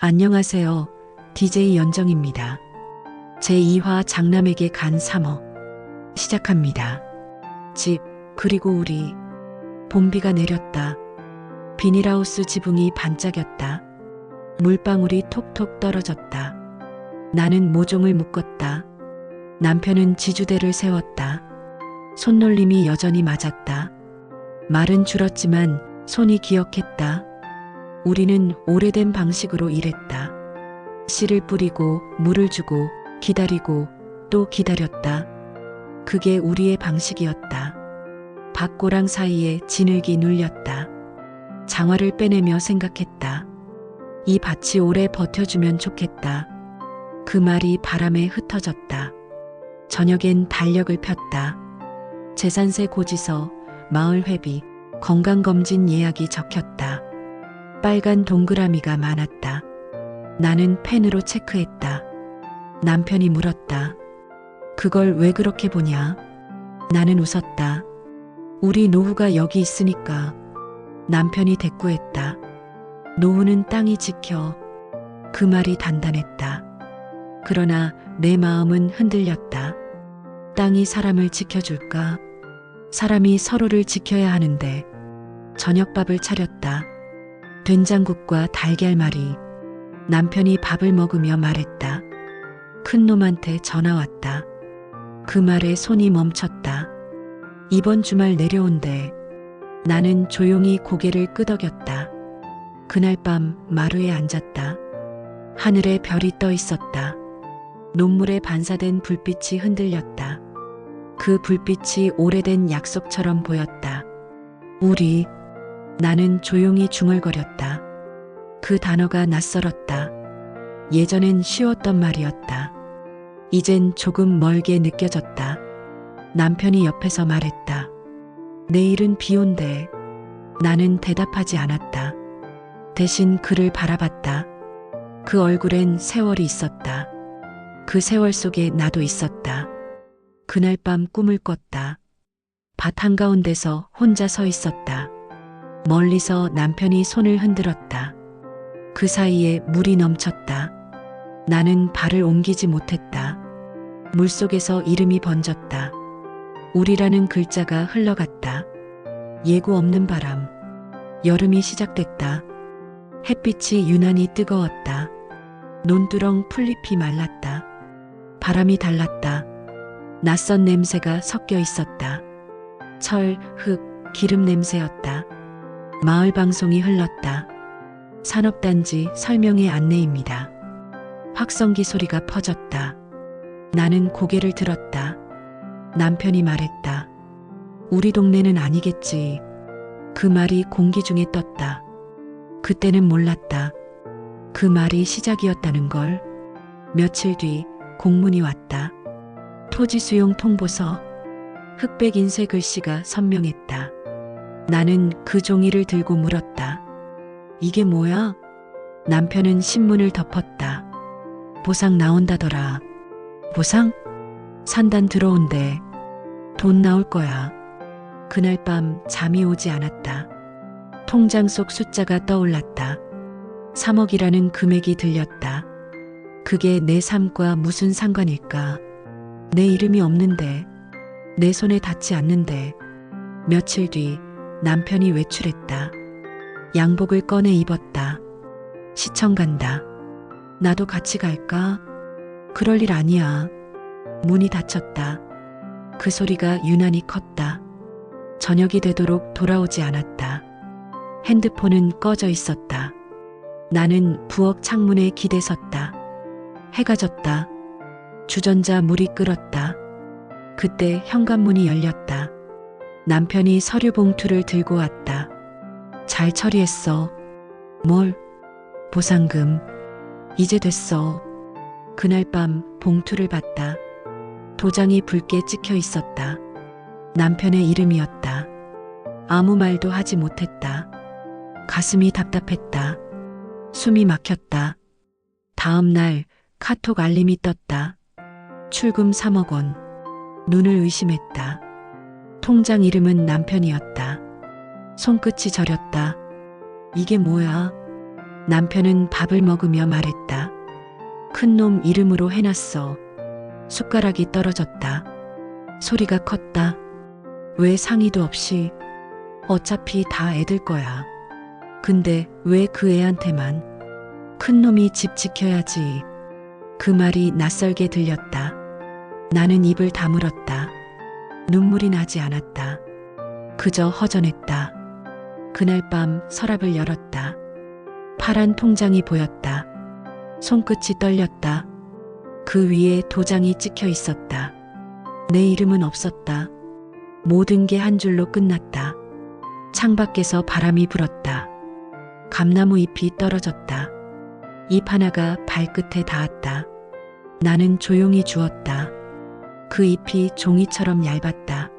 안녕하세요. DJ 연정입니다. 제2화 장남에게 간 3호 시작합니다. 집, 그리고 우리. 봄비가 내렸다. 비닐하우스 지붕이 반짝였다. 물방울이 톡톡 떨어졌다. 나는 모종을 묶었다. 남편은 지주대를 세웠다. 손놀림이 여전히 맞았다. 말은 줄었지만 손이 기억했다. 우리는 오래된 방식으로 일했다. 씨를 뿌리고 물을 주고 기다리고 또 기다렸다. 그게 우리의 방식이었다. 밭고랑 사이에 진흙이 눌렸다. 장화를 빼내며 생각했다. 이 밭이 오래 버텨주면 좋겠다. 그 말이 바람에 흩어졌다. 저녁엔 달력을 폈다. 재산세 고지서, 마을 회비, 건강검진 예약이 적혔다. 빨간 동그라미가 많았다. 나는 펜으로 체크했다. 남편이 물었다. 그걸 왜 그렇게 보냐? 나는 웃었다. 우리 노후가 여기 있으니까. 남편이 대꾸했다. 노후는 땅이 지켜. 그 말이 단단했다. 그러나 내 마음은 흔들렸다. 땅이 사람을 지켜줄까? 사람이 서로를 지켜야 하는데. 저녁밥을 차렸다. 된장국과 달걀말이. 남편이 밥을 먹으며 말했다. 큰 놈한테 전화 왔다. 그 말에 손이 멈췄다. 이번 주말 내려온대. 나는 조용히 고개를 끄덕였다. 그날 밤 마루에 앉았다. 하늘에 별이 떠 있었다. 논물에 반사된 불빛이 흔들렸다. 그 불빛이 오래된 약속처럼 보였다. 우리. 나는 조용히 중얼거렸다. 그 단어가 낯설었다. 예전엔 쉬웠던 말이었다. 이젠 조금 멀게 느껴졌다. 남편이 옆에서 말했다. 내일은 비 온대. 나는 대답하지 않았다. 대신 그를 바라봤다. 그 얼굴엔 세월이 있었다. 그 세월 속에 나도 있었다. 그날 밤 꿈을 꿨다. 밭 한가운데서 혼자 서 있었다. 멀리서 남편이 손을 흔들었다. 그 사이에 물이 넘쳤다. 나는 발을 옮기지 못했다. 물속에서 이름이 번졌다. 우리라는 글자가 흘러갔다. 예고 없는 바람. 여름이 시작됐다. 햇빛이 유난히 뜨거웠다. 논두렁 풀잎이 말랐다. 바람이 달랐다. 낯선 냄새가 섞여 있었다. 철, 흙, 기름 냄새였다. 마을 방송이 흘렀다. 산업단지 설명회 안내입니다. 확성기 소리가 퍼졌다. 나는 고개를 들었다. 남편이 말했다. 우리 동네는 아니겠지. 그 말이 공기 중에 떴다. 그때는 몰랐다. 그 말이 시작이었다는 걸. 며칠 뒤 공문이 왔다. 토지 수용 통보서. 흑백 인쇄 글씨가 선명했다. 나는 그 종이를 들고 물었다. 이게 뭐야? 남편은 신문을 덮었다. 보상 나온다더라. 보상? 산단 들어온대. 돈 나올 거야. 그날 밤 잠이 오지 않았다. 통장 속 숫자가 떠올랐다. 3억이라는 금액이 들렸다. 그게 내 삶과 무슨 상관일까? 내 이름이 없는데. 내 손에 닿지 않는데. 며칠 뒤 남편이 외출했다. 양복을 꺼내 입었다. 시청 간다. 나도 같이 갈까? 그럴 일 아니야. 문이 닫혔다. 그 소리가 유난히 컸다. 저녁이 되도록 돌아오지 않았다. 핸드폰은 꺼져 있었다. 나는 부엌 창문에 기대섰다. 해가 졌다. 주전자 물이 끓었다. 그때 현관문이 열렸다. 남편이 서류 봉투를 들고 왔다. 잘 처리했어. 뭘? 보상금. 이제 됐어. 그날 밤 봉투를 봤다. 도장이 붉게 찍혀 있었다. 남편의 이름이었다. 아무 말도 하지 못했다. 가슴이 답답했다. 숨이 막혔다. 다음 날 카톡 알림이 떴다. 출금 3억 원. 눈을 의심했다. 통장 이름은 남편이었다. 손끝이 저렸다. 이게 뭐야? 남편은 밥을 먹으며 말했다. 큰 놈 이름으로 해놨어. 숟가락이 떨어졌다. 소리가 컸다. 왜 상의도 없이? 어차피 다 애들 거야. 근데 왜 그 애한테만? 큰 놈이 집 지켜야지. 그 말이 낯설게 들렸다. 나는 입을 다물었다. 눈물이 나지 않았다. 그저 허전했다. 그날 밤 서랍을 열었다. 파란 통장이 보였다. 손끝이 떨렸다. 그 위에 도장이 찍혀 있었다. 내 이름은 없었다. 모든 게 한 줄로 끝났다. 창밖에서 바람이 불었다. 감나무 잎이 떨어졌다. 잎 하나가 발끝에 닿았다. 나는 조용히 주었다. 그 잎이 종이처럼 얇았다.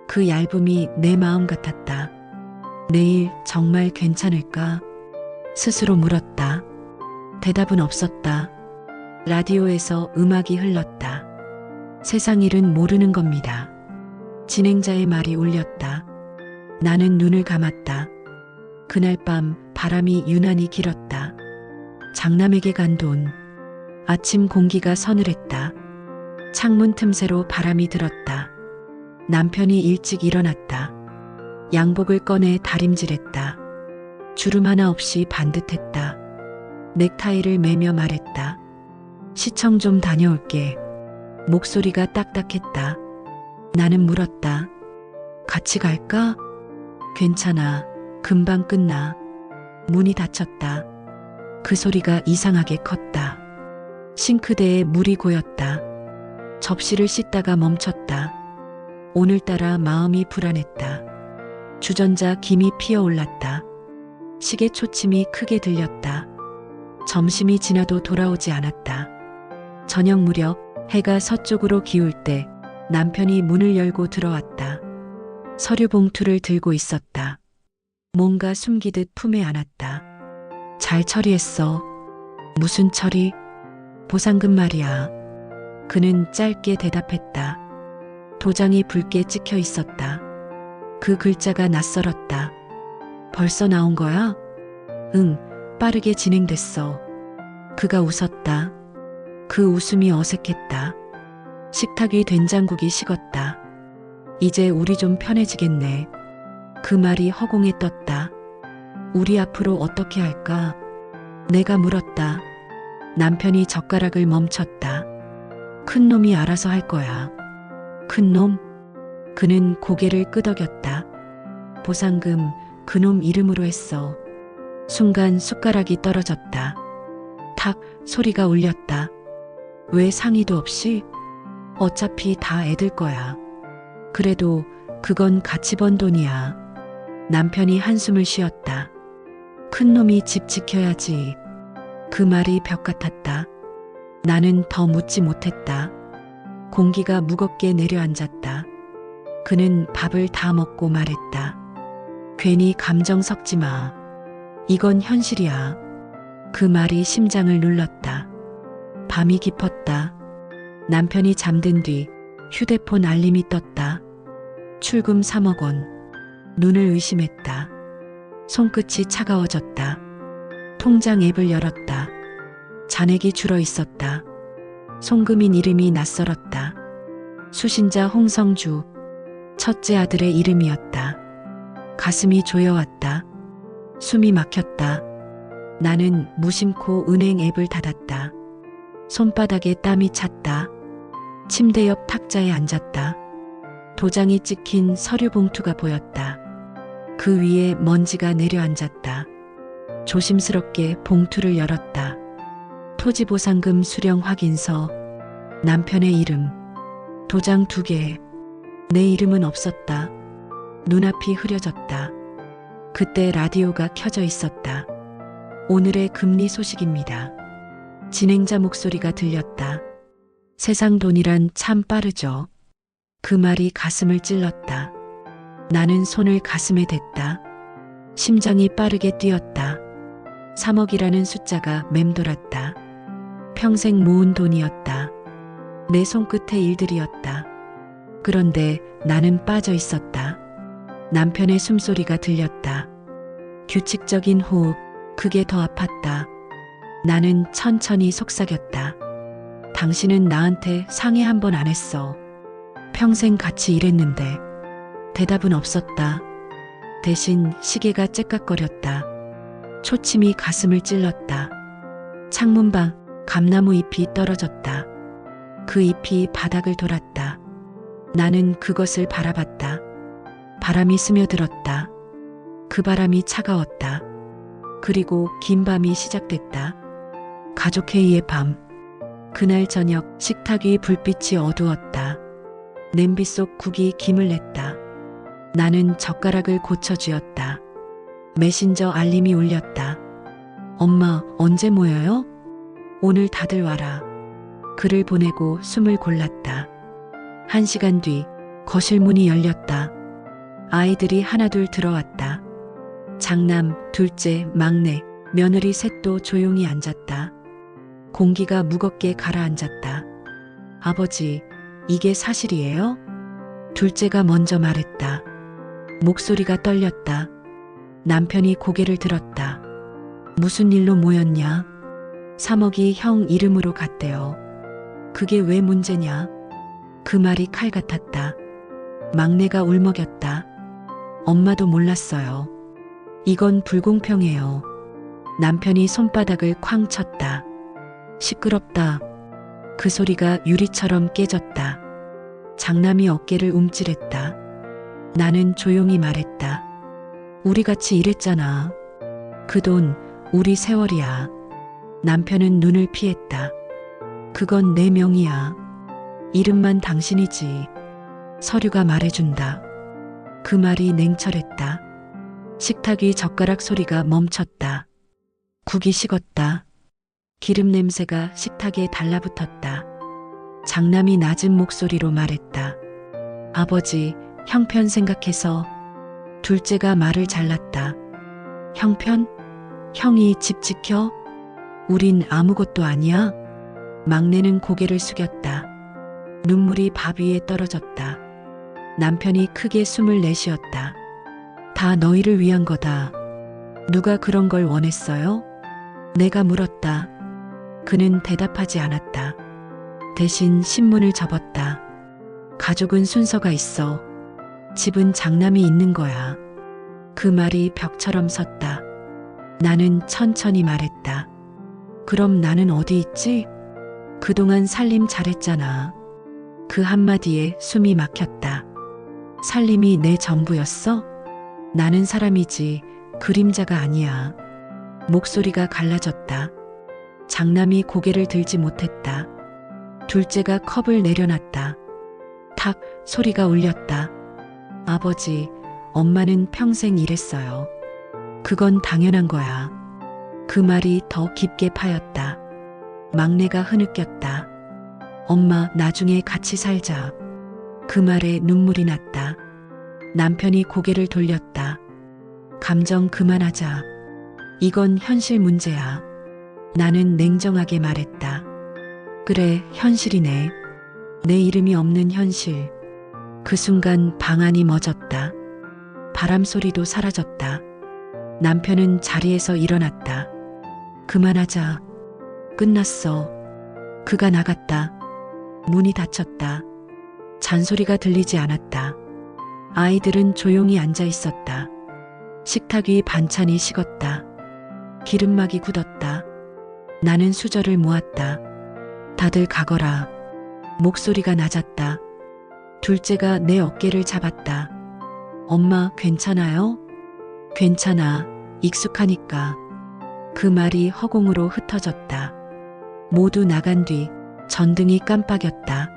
그 얇음이 내 마음 같았다. 내일 정말 괜찮을까? 스스로 물었다. 대답은 없었다. 라디오에서 음악이 흘렀다. 세상 일은 모르는 겁니다. 진행자의 말이 울렸다. 나는 눈을 감았다. 그날 밤 바람이 유난히 길었다. 장남에게 간 돈. 아침 공기가 서늘했다. 창문 틈새로 바람이 들었다. 남편이 일찍 일어났다. 양복을 꺼내 다림질했다. 주름 하나 없이 반듯했다. 넥타이를 매며 말했다. 시청 좀 다녀올게. 목소리가 딱딱했다. 나는 물었다. 같이 갈까? 괜찮아. 금방 끝나. 문이 닫혔다. 그 소리가 이상하게 컸다. 싱크대에 물이 고였다. 접시를 씻다가 멈췄다. 오늘따라 마음이 불안했다. 주전자 김이 피어올랐다. 시계 초침이 크게 들렸다. 점심이 지나도 돌아오지 않았다. 저녁 무렵 해가 서쪽으로 기울 때 남편이 문을 열고 들어왔다. 서류 봉투를 들고 있었다. 뭔가 숨기듯 품에 안았다. 잘 처리했어. 무슨 처리? 보상금 말이야. 그는 짧게 대답했다. 도장이 붉게 찍혀 있었다. 그 글자가 낯설었다. 벌써 나온 거야? 응, 빠르게 진행됐어. 그가 웃었다. 그 웃음이 어색했다. 식탁 위 된장국이 식었다. 이제 우리 좀 편해지겠네. 그 말이 허공에 떴다. 우리 앞으로 어떻게 할까? 내가 물었다. 남편이 젓가락을 멈췄다. 큰 놈이 알아서 할 거야. 큰 놈? 그는 고개를 끄덕였다. 보상금 그놈 이름으로 했어. 순간 숟가락이 떨어졌다. 탁 소리가 울렸다. 왜 상의도 없이? 어차피 다 애들 거야. 그래도 그건 같이 번 돈이야. 남편이 한숨을 쉬었다. 큰 놈이 집 지켜야지. 그 말이 벽 같았다. 나는 더 묻지 못했다. 공기가 무겁게 내려앉았다. 그는 밥을 다 먹고 말했다. 괜히 감정 섞지 마. 이건 현실이야. 그 말이 심장을 눌렀다. 밤이 깊었다. 남편이 잠든 뒤 휴대폰 알림이 떴다. 출금 3억 원. 눈을 의심했다. 손끝이 차가워졌다. 통장 앱을 열었다. 잔액이 줄어 있었다. 송금인 이름이 낯설었다. 수신자 홍성주. 첫째 아들의 이름이었다. 가슴이 조여왔다. 숨이 막혔다. 나는 무심코 은행 앱을 닫았다. 손바닥에 땀이 찼다. 침대 옆 탁자에 앉았다. 도장이 찍힌 서류 봉투가 보였다. 그 위에 먼지가 내려앉았다. 조심스럽게 봉투를 열었다. 토지보상금 수령 확인서, 남편의 이름, 도장 2개. 내 이름은 없었다. 눈앞이 흐려졌다. 그때 라디오가 켜져 있었다. 오늘의 금리 소식입니다. 진행자 목소리가 들렸다. 세상 돈이란 참 빠르죠. 그 말이 가슴을 찔렀다. 나는 손을 가슴에 댔다. 심장이 빠르게 뛰었다. 3억이라는 숫자가 맴돌았다. 평생 모은 돈이었다. 내 손끝의 일들이었다. 그런데 나는 빠져 있었다. 남편의 숨소리가 들렸다. 규칙적인 호흡, 그게 더 아팠다. 나는 천천히 속삭였다. 당신은 나한테 상의 한 번 안 했어. 평생 같이 일했는데. 대답은 없었다. 대신 시계가 째깍거렸다. 초침이 가슴을 찔렀다. 창문방 감나무 잎이 떨어졌다. 그 잎이 바닥을 돌았다. 나는 그것을 바라봤다. 바람이 스며들었다. 그 바람이 차가웠다. 그리고 긴 밤이 시작됐다. 가족회의의 밤. 그날 저녁 식탁 위 불빛이 어두웠다. 냄비 속 국이 김을 냈다. 나는 젓가락을 고쳐쥐었다. 메신저 알림이 울렸다. 엄마, 언제 모여요? 오늘 다들 와라. 글을 보내고 숨을 골랐다. 1시간 뒤 거실 문이 열렸다. 아이들이 하나둘 들어왔다. 장남, 둘째, 막내, 며느리 셋도 조용히 앉았다. 공기가 무겁게 가라앉았다. 아버지, 이게 사실이에요? 둘째가 먼저 말했다. 목소리가 떨렸다. 남편이 고개를 들었다. 무슨 일로 모였냐? 3억이 형 이름으로 갔대요. 그게 왜 문제냐? 그 말이 칼 같았다. 막내가 울먹였다. 엄마도 몰랐어요. 이건 불공평해요. 남편이 손바닥을 쾅 쳤다. 시끄럽다. 그 소리가 유리처럼 깨졌다. 장남이 어깨를 움찔했다. 나는 조용히 말했다. 우리 같이 일했잖아. 그 돈 우리 세월이야. 남편은 눈을 피했다. 그건 내 명의야. 이름만 당신이지. 서류가 말해준다. 그 말이 냉철했다. 식탁 위 젓가락 소리가 멈췄다. 국이 식었다. 기름 냄새가 식탁에 달라붙었다. 장남이 낮은 목소리로 말했다. 아버지, 형편 생각해서. 둘째가 말을 잘랐다. 형편? 형이 집 지켜? 우린 아무것도 아니야? 막내는 고개를 숙였다. 눈물이 밥 위에 떨어졌다. 남편이 크게 숨을 내쉬었다. 다 너희를 위한 거다. 누가 그런 걸 원했어요? 내가 물었다. 그는 대답하지 않았다. 대신 신문을 접었다. 가족은 순서가 있어. 집은 장남이 있는 거야. 그 말이 벽처럼 섰다. 나는 천천히 말했다. 그럼 나는 어디 있지? 그동안 살림 잘했잖아. 그 한마디에 숨이 막혔다. 살림이 내 전부였어? 나는 사람이지 그림자가 아니야. 목소리가 갈라졌다. 장남이 고개를 들지 못했다. 둘째가 컵을 내려놨다. 탁 소리가 울렸다. 아버지, 엄마는 평생 일했어요. 그건 당연한 거야. 그 말이 더 깊게 파였다. 막내가 흐느꼈다. 엄마, 나중에 같이 살자. 그 말에 눈물이 났다. 남편이 고개를 돌렸다. 감정 그만하자. 이건 현실 문제야. 나는 냉정하게 말했다. 그래, 현실이네. 내 이름이 없는 현실. 그 순간 방 안이 멎었다. 바람 소리도 사라졌다. 남편은 자리에서 일어났다. 그만하자. 끝났어. 그가 나갔다. 문이 닫혔다. 잔소리가 들리지 않았다. 아이들은 조용히 앉아 있었다. 식탁 위 반찬이 식었다. 기름막이 굳었다. 나는 수저를 모았다. 다들 가거라. 목소리가 낮았다. 둘째가 내 어깨를 잡았다. 엄마, 괜찮아요? 괜찮아. 익숙하니까. 그 말이 허공으로 흩어졌다. 모두 나간 뒤 전등이 깜빡였다.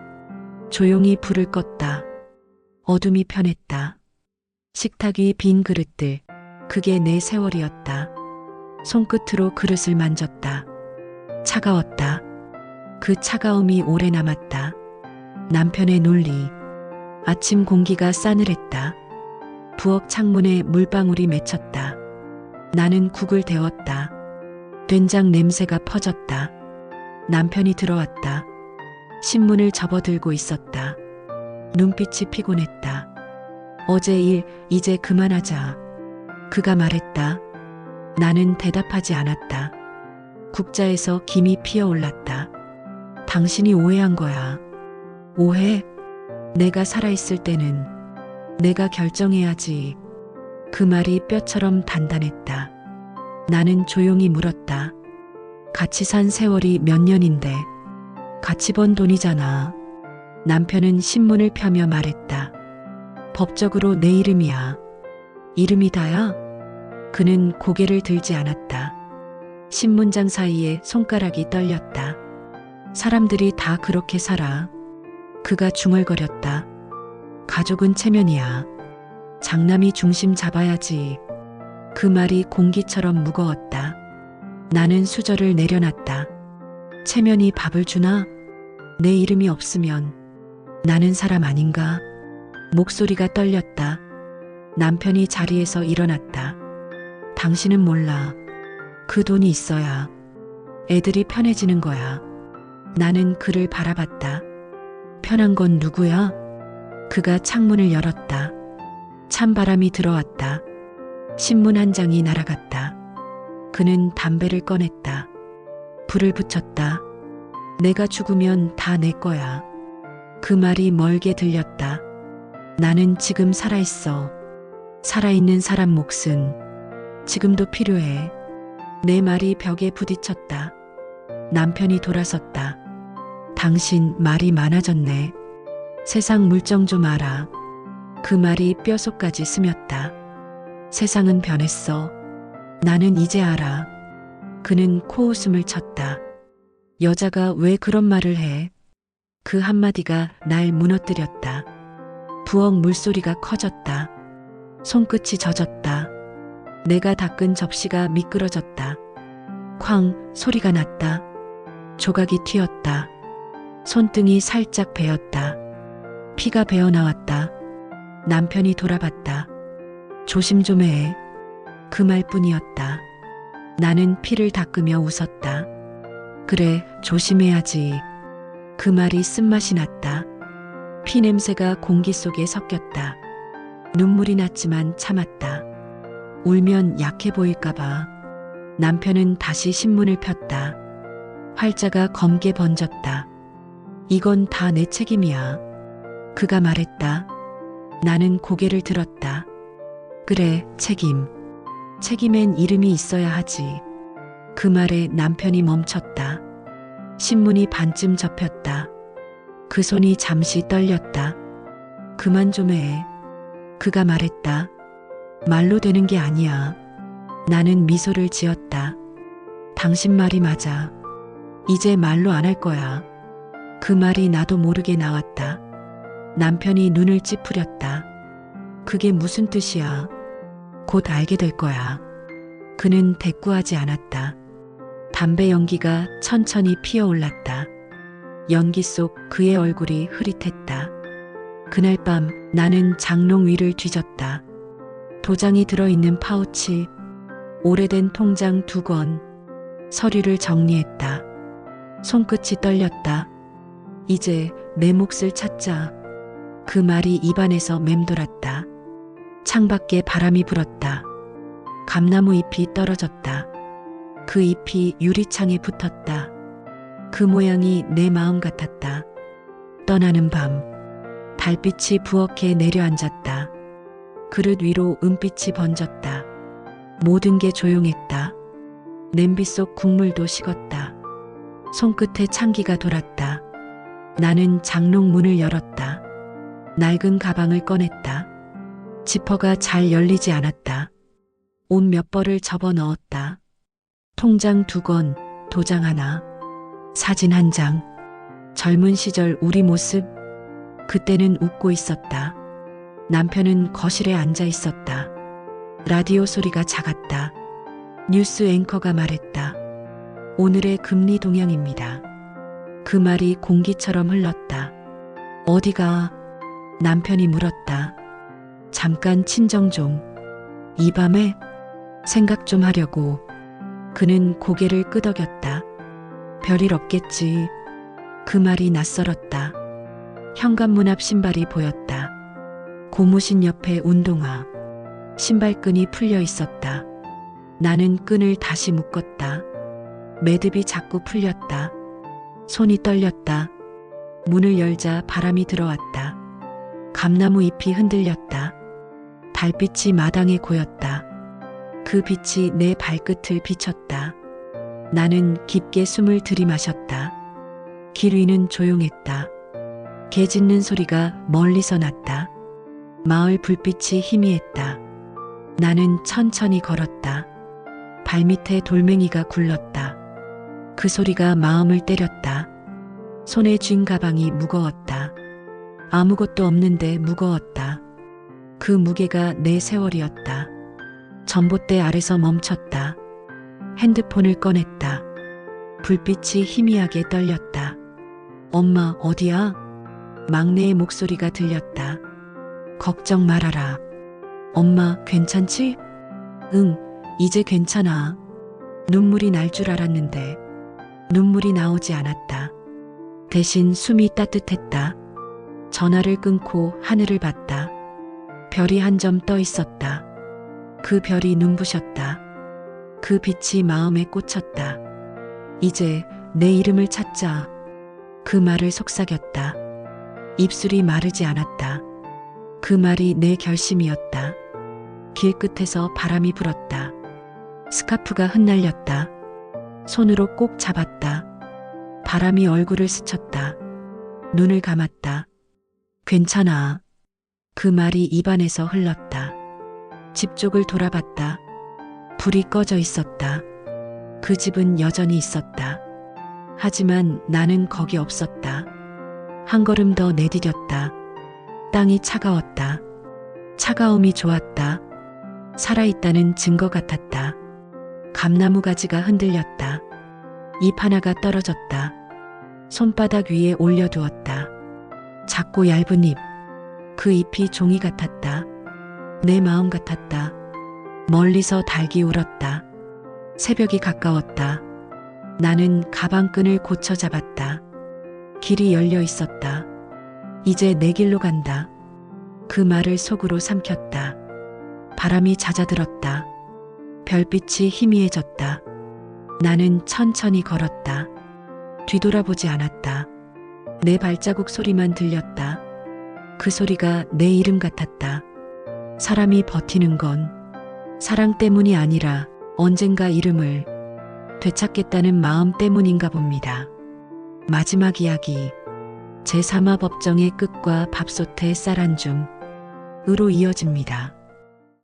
조용히 불을 껐다. 어둠이 편했다. 식탁 위 빈 그릇들. 그게 내 세월이었다. 손끝으로 그릇을 만졌다. 차가웠다. 그 차가움이 오래 남았다. 남편의 논리. 아침 공기가 싸늘했다. 부엌 창문에 물방울이 맺혔다. 나는 국을 데웠다. 된장 냄새가 퍼졌다. 남편이 들어왔다. 신문을 접어들고 있었다. 눈빛이 피곤했다. 어제 일 이제 그만하자. 그가 말했다. 나는 대답하지 않았다. 국자에서 김이 피어올랐다. 당신이 오해한 거야. 오해? 내가 살아있을 때는 내가 결정해야지. 그 말이 뼈처럼 단단했다. 나는 조용히 물었다. 같이 산 세월이 몇 년인데 같이 번 돈이잖아. 남편은 신문을 펴며 말했다. 법적으로 내 이름이야. 이름이 다야? 그는 고개를 들지 않았다. 신문장 사이에 손가락이 떨렸다. 사람들이 다 그렇게 살아. 그가 중얼거렸다. 가족은 체면이야. 장남이 중심 잡아야지. 그 말이 공기처럼 무거웠다. 나는 수저를 내려놨다. 체면이 밥을 주나? 내 이름이 없으면 나는 사람 아닌가? 목소리가 떨렸다. 남편이 자리에서 일어났다. 당신은 몰라. 그 돈이 있어야 애들이 편해지는 거야. 나는 그를 바라봤다. 편한 건 누구야? 그가 창문을 열었다. 찬바람이 들어왔다. 신문 한 장이 날아갔다. 그는 담배를 꺼냈다. 불을 붙였다. 내가 죽으면 다 내 거야. 그 말이 멀게 들렸다. 나는 지금 살아있어. 살아있는 사람 몫은 지금도 필요해. 내 말이 벽에 부딪혔다. 남편이 돌아섰다. 당신 말이 많아졌네. 세상 물정 좀 알아. 그 말이 뼛속까지 스쳤다. 세상은 변했어. 나는 이제 알아. 그는 코웃음을 쳤다. 여자가 왜 그런 말을 해? 그 한마디가 날 무너뜨렸다. 부엌 물소리가 커졌다. 손끝이 젖었다. 내가 닦은 접시가 미끄러졌다. 쾅 소리가 났다. 조각이 튀었다. 손등이 살짝 베었다. 피가 배어나왔다. 남편이 돌아봤다. 조심 좀 해. 그 말뿐이었다. 나는 피를 닦으며 웃었다. 그래, 조심해야지. 그 말이 쓴맛이 났다. 피 냄새가 공기 속에 섞였다. 눈물이 났지만 참았다. 울면 약해 보일까봐. 남편은 다시 신문을 폈다. 활자가 검게 번졌다. 이건 다 내 책임이야. 그가 말했다. 나는 고개를 들었다. 그래, 책임. 책임엔 이름이 있어야 하지. 그 말에 남편이 멈췄다. 신문이 반쯤 접혔다. 그 손이 잠시 떨렸다. 그만 좀 해. 그가 말했다. 말로 되는 게 아니야. 나는 미소를 지었다. 당신 말이 맞아. 이제 말로 안 할 거야. 그 말이 나도 모르게 나왔다. 남편이 눈을 찌푸렸다. 그게 무슨 뜻이야? 곧 알게 될 거야. 그는 대꾸하지 않았다. 담배 연기가 천천히 피어올랐다. 연기 속 그의 얼굴이 흐릿했다. 그날 밤 나는 장롱 위를 뒤졌다. 도장이 들어있는 파우치, 오래된 통장 2권, 서류를 정리했다. 손끝이 떨렸다. 이제 내 몫을 찾자. 그 말이 입안에서 맴돌았다. 창밖에 바람이 불었다. 감나무 잎이 떨어졌다. 그 잎이 유리창에 붙었다. 그 모양이 내 마음 같았다. 떠나는 밤, 달빛이 부엌에 내려앉았다. 그릇 위로 은빛이 번졌다. 모든 게 조용했다. 냄비 속 국물도 식었다. 손끝에 찬기가 돌았다. 나는 장롱 문을 열었다. 낡은 가방을 꺼냈다. 지퍼가 잘 열리지 않았다. 옷 몇 벌을 접어 넣었다. 통장 2권, 도장 하나, 사진 한 장, 젊은 시절 우리 모습. 그때는 웃고 있었다. 남편은 거실에 앉아 있었다. 라디오 소리가 작았다. 뉴스 앵커가 말했다. 오늘의 금리 동향입니다. 그 말이 공기처럼 흘렀다. 어디가? 남편이 물었다. 잠깐 친정 좀. 이 밤에 생각 좀 하려고. 그는 고개를 끄덕였다. 별일 없겠지. 그 말이 낯설었다. 현관문 앞 신발이 보였다. 고무신 옆에 운동화. 신발끈이 풀려 있었다. 나는 끈을 다시 묶었다. 매듭이 자꾸 풀렸다. 손이 떨렸다. 문을 열자 바람이 들어왔다. 감나무 잎이 흔들렸다. 달빛이 마당에 고였다. 그 빛이 내 발끝을 비쳤다. 나는 깊게 숨을 들이마셨다. 길 위는 조용했다. 개 짖는 소리가 멀리서 났다. 마을 불빛이 희미했다. 나는 천천히 걸었다. 발밑에 돌멩이가 굴렀다. 그 소리가 마음을 때렸다. 손에 쥔 가방이 무거웠다. 아무것도 없는데 무거웠다. 그 무게가 내 세월이었다. 전봇대 아래서 멈췄다. 핸드폰을 꺼냈다. 불빛이 희미하게 떨렸다. 엄마, 어디야? 막내의 목소리가 들렸다. 걱정 말아라. 엄마, 괜찮지? 응, 이제 괜찮아. 눈물이 날 줄 알았는데 눈물이 나오지 않았다. 대신 숨이 따뜻했다. 전화를 끊고 하늘을 봤다. 별이 한 점 떠 있었다. 그 별이 눈부셨다. 그 빛이 마음에 꽂혔다. 이제 내 이름을 찾자. 그 말을 속삭였다. 입술이 마르지 않았다. 그 말이 내 결심이었다. 길 끝에서 바람이 불었다. 스카프가 흩날렸다. 손으로 꼭 잡았다. 바람이 얼굴을 스쳤다. 눈을 감았다. 괜찮아. 그 말이 입안에서 흘렀다. 집 쪽을 돌아봤다. 불이 꺼져 있었다. 그 집은 여전히 있었다. 하지만 나는 거기 없었다. 한 걸음 더 내디뎠다. 땅이 차가웠다. 차가움이 좋았다. 살아있다는 증거 같았다. 감나무 가지가 흔들렸다. 잎 하나가 떨어졌다. 손바닥 위에 올려두었다. 작고 얇은 잎. 그 잎이 종이 같았다. 내 마음 같았다. 멀리서 닭이 울었다. 새벽이 가까웠다. 나는 가방끈을 고쳐 잡았다. 길이 열려 있었다. 이제 내 길로 간다. 그 말을 속으로 삼켰다. 바람이 잦아들었다. 별빛이 희미해졌다. 나는 천천히 걸었다. 뒤돌아보지 않았다. 내 발자국 소리만 들렸다. 그 소리가 내 이름 같았다. 사람이 버티는 건 사랑 때문이 아니라 언젠가 이름을 되찾겠다는 마음 때문인가 봅니다. 마지막 이야기. 제3화 법정의 끝과 밥솥의 쌀 한 줌으로 이어집니다.